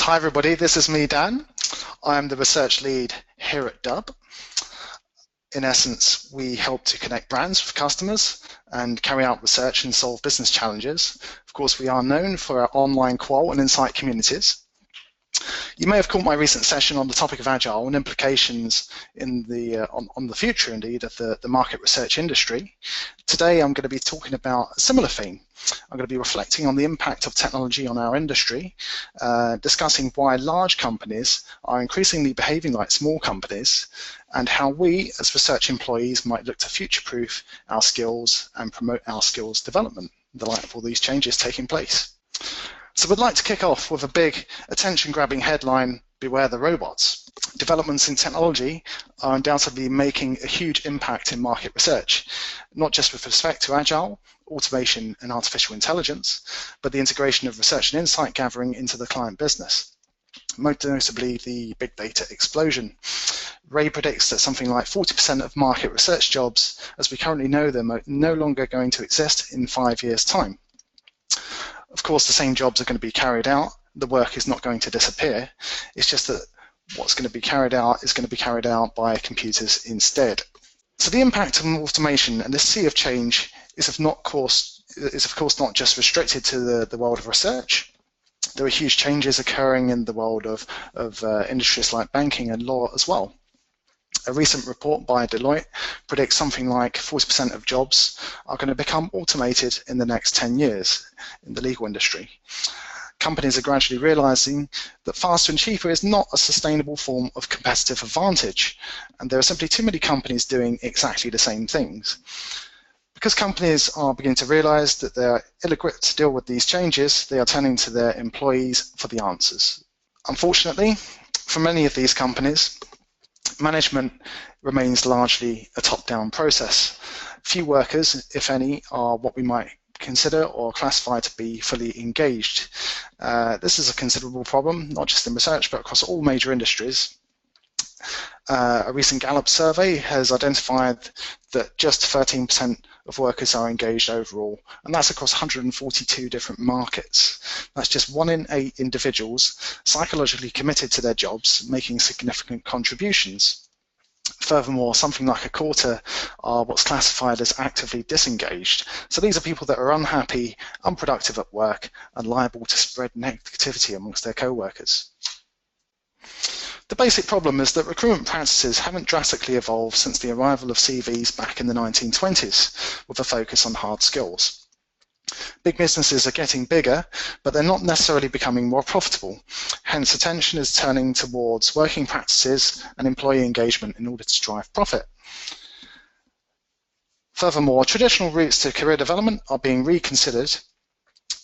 Hi everybody, this is me, Dan. I'm the research lead here at Dub. In essence, we help to connect brands with customers and carry out research and solve business challenges. Of course, we are known for our online qual and insight communities. You may have caught my recent session on the topic of agile and implications in on the future, indeed, of the market research industry. Today, I'm going to be talking about a similar theme. I'm going to be reflecting on the impact of technology on our industry, discussing why large companies are increasingly behaving like small companies, and how we, as research employees, might look to future-proof our skills and promote our skills development in the light of all these changes taking place. So we'd like to kick off with a big attention-grabbing headline, Beware the Robots. Developments in technology are undoubtedly making a huge impact in market research, not just with respect to agile, automation and artificial intelligence, but the integration of research and insight gathering into the client business. Most notably, the big data explosion. Ray predicts that something like 40% of market research jobs, as we currently know them, are no longer going to exist in 5 years' time. Of course, the same jobs are going to be carried out. The work is not going to disappear. It's just that what's going to be carried out is going to be carried out by computers instead. So the impact of automation and this sea of change is of course not just restricted to the world of research. There are huge changes occurring in the world of industries like banking and law as well. A recent report by Deloitte predicts something like 40% of jobs are going to become automated in the next 10 years in the legal industry. Companies are gradually realizing that faster and cheaper is not a sustainable form of competitive advantage, and there are simply too many companies doing exactly the same things. Because companies are beginning to realize that they are ill-equipped to deal with these changes, they are turning to their employees for the answers. Unfortunately, for many of these companies, management remains largely a top-down process. Few workers, if any, are what we might consider or classify to be fully engaged. This is a considerable problem, not just in research, but across all major industries. A recent Gallup survey has identified that just 13% of workers are engaged overall, and that's across 142 different markets. That's just 1 in 8 individuals psychologically committed to their jobs, making significant contributions. Furthermore, something like a quarter are what's classified as actively disengaged. So these are people that are unhappy, unproductive at work, and liable to spread negativity amongst their co-workers. The basic problem is that recruitment practices haven't drastically evolved since the arrival of CVs back in the 1920s, with a focus on hard skills. Big businesses are getting bigger, but they're not necessarily becoming more profitable. Hence, attention is turning towards working practices and employee engagement in order to drive profit. Furthermore, traditional routes to career development are being reconsidered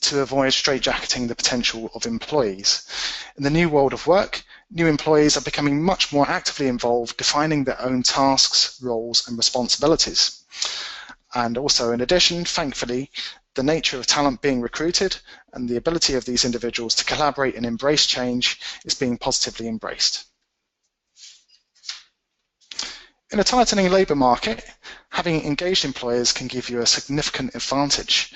to avoid straitjacketing the potential of employees. In the new world of work, new employees are becoming much more actively involved, defining their own tasks, roles, and responsibilities. And also, in addition, thankfully, the nature of talent being recruited and the ability of these individuals to collaborate and embrace change is being positively embraced. In a tightening labour market, having engaged employers can give you a significant advantage.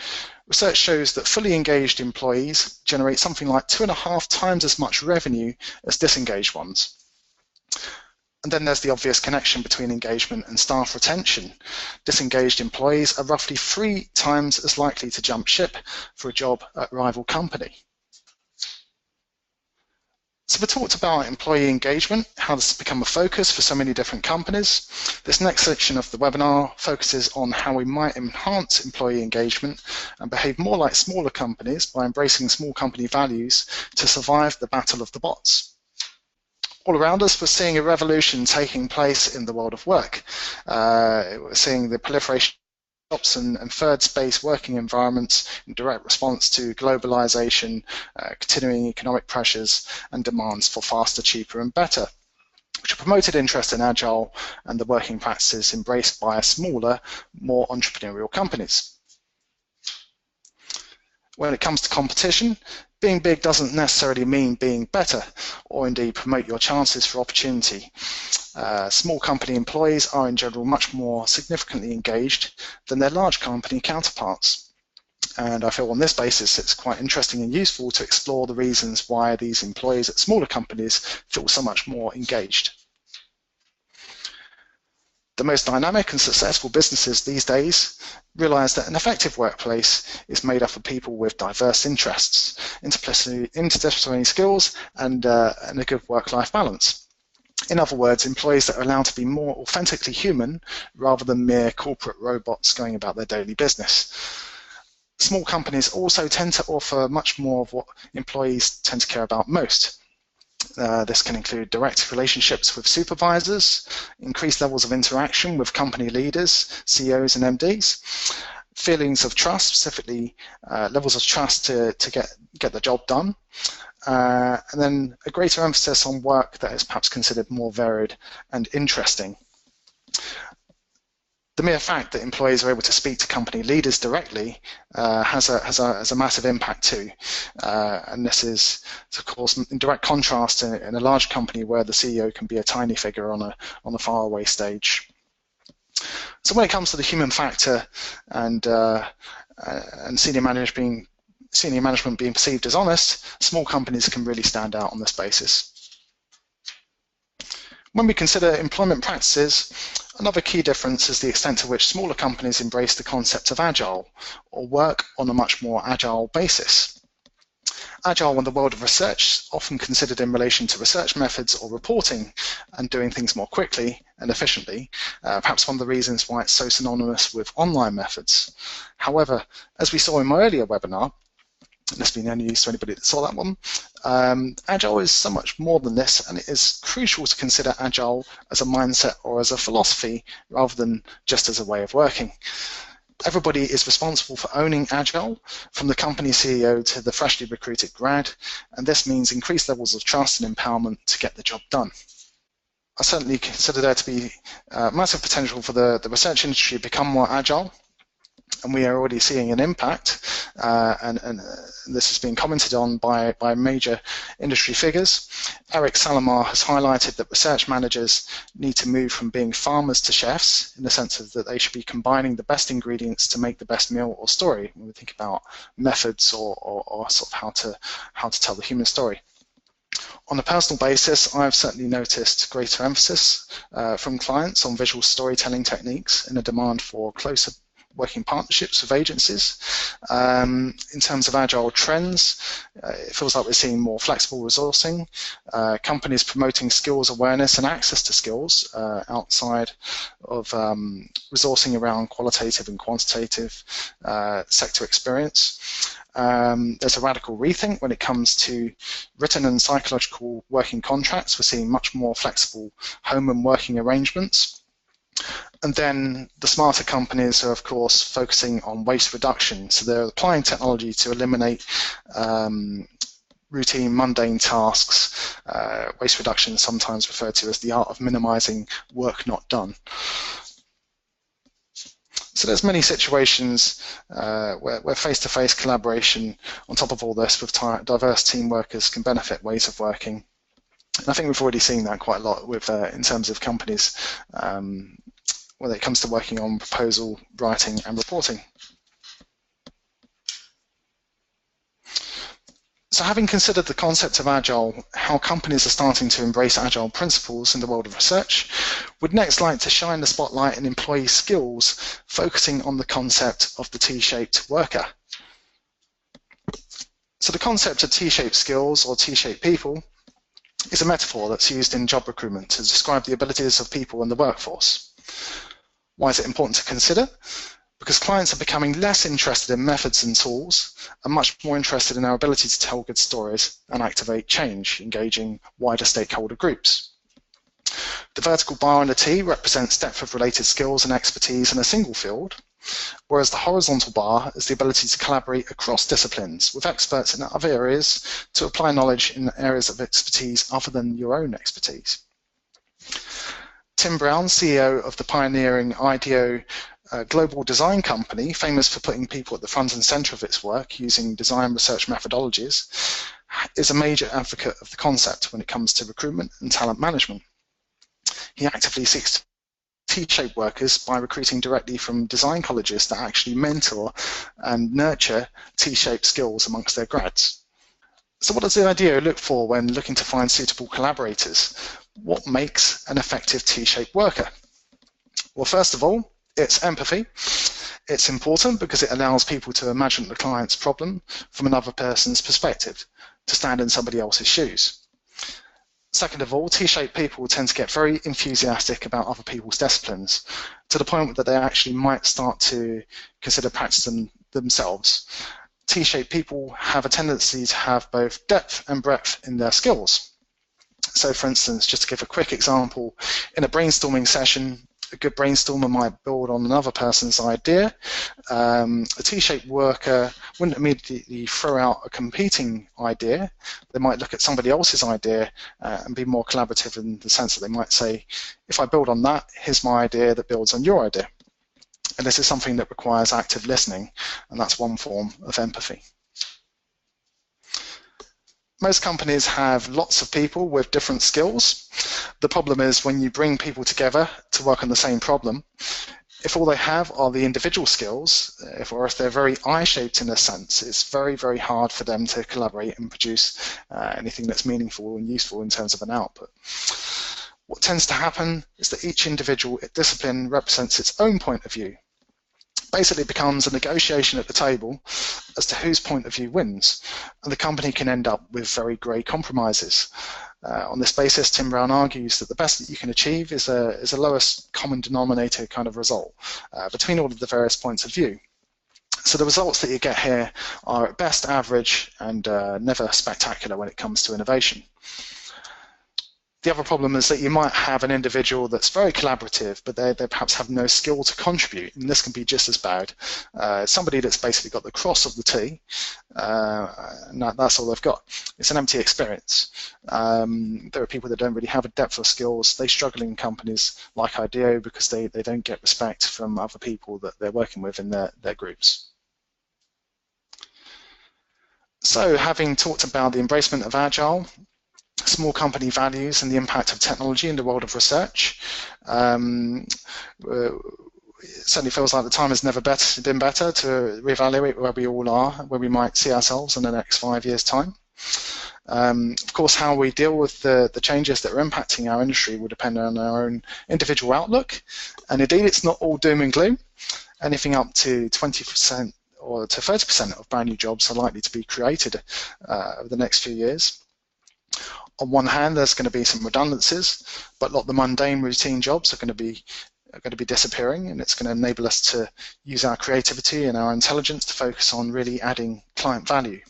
Research shows that fully engaged employees generate something like 2.5 times as much revenue as disengaged ones. And then there's the obvious connection between engagement and staff retention. Disengaged employees are roughly 3 times as likely to jump ship for a job at a rival company. So we talked about employee engagement, how this has become a focus for so many different companies. This next section of the webinar focuses on how we might enhance employee engagement and behave more like smaller companies by embracing small company values to survive the battle of the bots. All around us, we're seeing a revolution taking place in the world of work. We're seeing the proliferation of shops and third space working environments in direct response to globalization, continuing economic pressures, and demands for faster, cheaper, and better, which have promoted interest in agile and the working practices embraced by smaller, more entrepreneurial companies. When it comes to competition, being big doesn't necessarily mean being better, or indeed promote your chances for opportunity. Small company employees are in general much more significantly engaged than their large company counterparts. And I feel on this basis it's quite interesting and useful to explore the reasons why these employees at smaller companies feel so much more engaged. The most dynamic and successful businesses these days realize that an effective workplace is made up of people with diverse interests, interdisciplinary skills, and a good work-life balance. In other words, employees that are allowed to be more authentically human rather than mere corporate robots going about their daily business. Small companies also tend to offer much more of what employees tend to care about most. This can include direct relationships with supervisors, increased levels of interaction with company leaders, CEOs and MDs, feelings of trust, specifically levels of trust to get the job done, and then a greater emphasis on work that is perhaps considered more varied and interesting. The mere fact that employees are able to speak to company leaders directly has a massive impact too, and this is, of course, in direct contrast in a large company where the CEO can be a tiny figure on a faraway stage. So when it comes to the human factor and senior management being perceived as honest, small companies can really stand out on this basis. When we consider employment practices, another key difference is the extent to which smaller companies embrace the concept of agile, or work on a much more agile basis. Agile in the world of research, often considered in relation to research methods or reporting and doing things more quickly and efficiently, perhaps one of the reasons why it's so synonymous with online methods. However, as we saw in my earlier webinar, and this being any use to anybody that saw that one, Agile is so much more than this, and it is crucial to consider Agile as a mindset or as a philosophy rather than just as a way of working. Everybody is responsible for owning Agile, from the company CEO to the freshly recruited grad, and this means increased levels of trust and empowerment to get the job done. I certainly consider there to be massive potential for the research industry to become more agile, and we are already seeing an impact, and this has been commented on by major industry figures. Eric Salamar has highlighted that research managers need to move from being farmers to chefs, in the sense of that they should be combining the best ingredients to make the best meal or story, when we think about methods or sort of how to tell the human story. On a personal basis, I've certainly noticed greater emphasis from clients on visual storytelling techniques and a demand for closer working partnerships with agencies. In terms of agile trends, it feels like we're seeing more flexible resourcing, companies promoting skills awareness and access to skills outside of resourcing around qualitative and quantitative sector experience. There's a radical rethink when it comes to written and psychological working contracts. We're seeing much more flexible home and working arrangements. And then the smarter companies are, of course, focusing on waste reduction. So they're applying technology to eliminate routine, mundane tasks. Waste reduction is sometimes referred to as the art of minimizing work not done. So there's many situations where face-to-face collaboration on top of all this with diverse team workers can benefit ways of working. And I think we've already seen that quite a lot with in terms of companies when it comes to working on proposal writing and reporting. So having considered the concept of Agile, how companies are starting to embrace Agile principles in the world of research, we'd next like to shine the spotlight on employee skills, focusing on the concept of the T-shaped worker. So the concept of T-shaped skills or T-shaped people is a metaphor that's used in job recruitment to describe the abilities of people in the workforce. Why is it important to consider? Because clients are becoming less interested in methods and tools and much more interested in our ability to tell good stories and activate change, engaging wider stakeholder groups. The vertical bar on the T represents depth of related skills and expertise in a single field, whereas the horizontal bar is the ability to collaborate across disciplines with experts in other areas to apply knowledge in areas of expertise other than your own expertise. Tim Brown, CEO of the pioneering IDEO global design company, famous for putting people at the front and center of its work using design research methodologies, is a major advocate of the concept when it comes to recruitment and talent management. He actively seeks T-shaped workers by recruiting directly from design colleges that actually mentor and nurture T-shaped skills amongst their grads. So what does the IDEO look for when looking to find suitable collaborators? What makes an effective T-shaped worker? Well, first of all, it's empathy. It's important because it allows people to imagine the client's problem from another person's perspective, to stand in somebody else's shoes. Second of all, T-shaped people tend to get very enthusiastic about other people's disciplines, to the point that they actually might start to consider practicing themselves. T-shaped people have a tendency to have both depth and breadth in their skills. So for instance, just to give a quick example, in a brainstorming session, a good brainstormer might build on another person's idea. A T-shaped worker wouldn't immediately throw out a competing idea. They might look at somebody else's idea and be more collaborative in the sense that they might say, if I build on that, here's my idea that builds on your idea. And this is something that requires active listening, and that's one form of empathy. Most companies have lots of people with different skills. The problem is when you bring people together to work on the same problem, if all they have are the individual skills, or if they're very eye-shaped in a sense, it's very, very hard for them to collaborate and produce anything that's meaningful and useful in terms of an output. What tends to happen is that each individual discipline represents its own point of view. Basically, it becomes a negotiation at the table as to whose point of view wins, and the company can end up with very grey compromises. On this basis, Tim Brown argues that the best that you can achieve is a lowest common denominator kind of result between all of the various points of view. So the results that you get here are at best average and never spectacular when it comes to innovation. The other problem is that you might have an individual that's very collaborative, but they perhaps have no skill to contribute, and this can be just as bad. Somebody that's basically got the cross of the T, and that's all they've got. It's an empty experience. There are people that don't really have a depth of skills. They struggle in companies like IDEO because they don't get respect from other people that they're working with in their groups. So having talked about the embracement of Agile, small company values and the impact of technology in the world of research, it certainly feels like the time has never been better to reevaluate where we all are, where we might see ourselves in the next 5 years' time. Of course, how we deal with the changes that are impacting our industry will depend on our own individual outlook, and indeed it's not all doom and gloom. Anything up to 20% or to 30% of brand new jobs are likely to be created over the next few years. On one hand, there's going to be some redundancies, but a lot of the mundane routine jobs are going to be disappearing, and it's going to enable us to use our creativity and our intelligence to focus on really adding client value.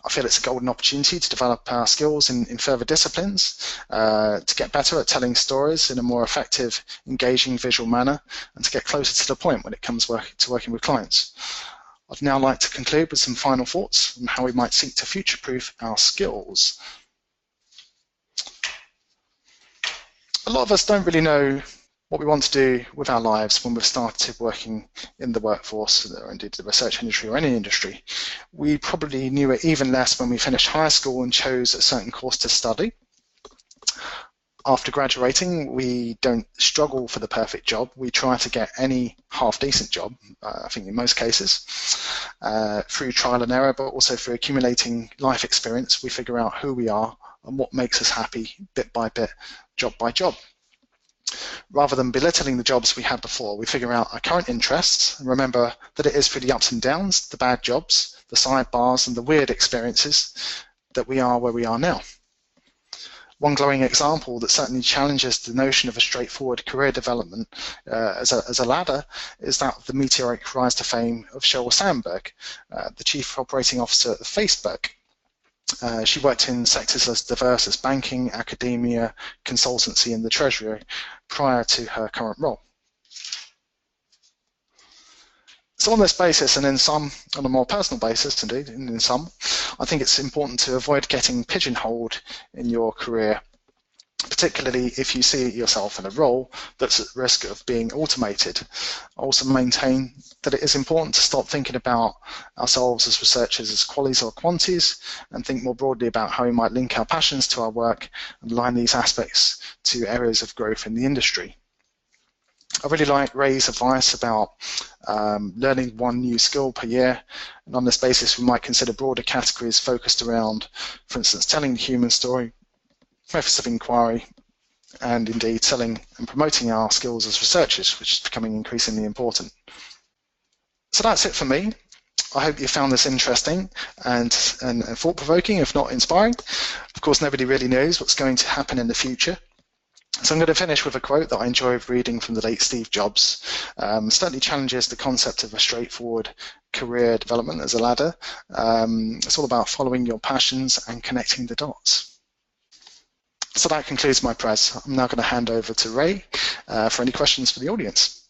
I feel it's a golden opportunity to develop our skills in further disciplines, to get better at telling stories in a more effective, engaging visual manner, and to get closer to the point when it comes to working with clients. I'd now like to conclude with some final thoughts on how we might seek to future-proof our skills. A lot of us don't really know what we want to do with our lives when we've started working in the workforce, or indeed the research industry or any industry. We probably knew it even less when we finished high school and chose a certain course to study. After graduating, we don't struggle for the perfect job. We try to get any half-decent job, I think in most cases, through trial and error, but also through accumulating life experience. We figure out who we are and what makes us happy bit by bit, job by job. Rather than belittling the jobs we had before, we figure out our current interests and remember that it is through the ups and downs, the bad jobs, the sidebars and the weird experiences that we are where we are now. One glowing example that certainly challenges the notion of a straightforward career development as a ladder is that of the meteoric rise to fame of Sheryl Sandberg, the chief operating officer of Facebook. She worked in sectors as diverse as banking, academia, consultancy, and the Treasury prior to her current role. So on this basis, and on a more personal basis indeed, in some, I think it's important to avoid getting pigeonholed in your career, particularly if you see yourself in a role that's at risk of being automated. I also maintain that it is important to stop thinking about ourselves as researchers as qualies or quantities and think more broadly about how we might link our passions to our work and align these aspects to areas of growth in the industry. I really like Ray's advice about learning one new skill per year, and on this basis we might consider broader categories focused around, for instance, telling the human story, methods of inquiry, and indeed selling and promoting our skills as researchers, which is becoming increasingly important. So that's it for me. I hope you found this interesting and thought-provoking, if not inspiring. Of course, nobody really knows what's going to happen in the future. So I'm going to finish with a quote that I enjoyed reading from the late Steve Jobs. Certainly challenges the concept of a straightforward career development as a ladder. It's all about following your passions and connecting the dots. So that concludes my press. I'm now going to hand over to Ray for any questions for the audience.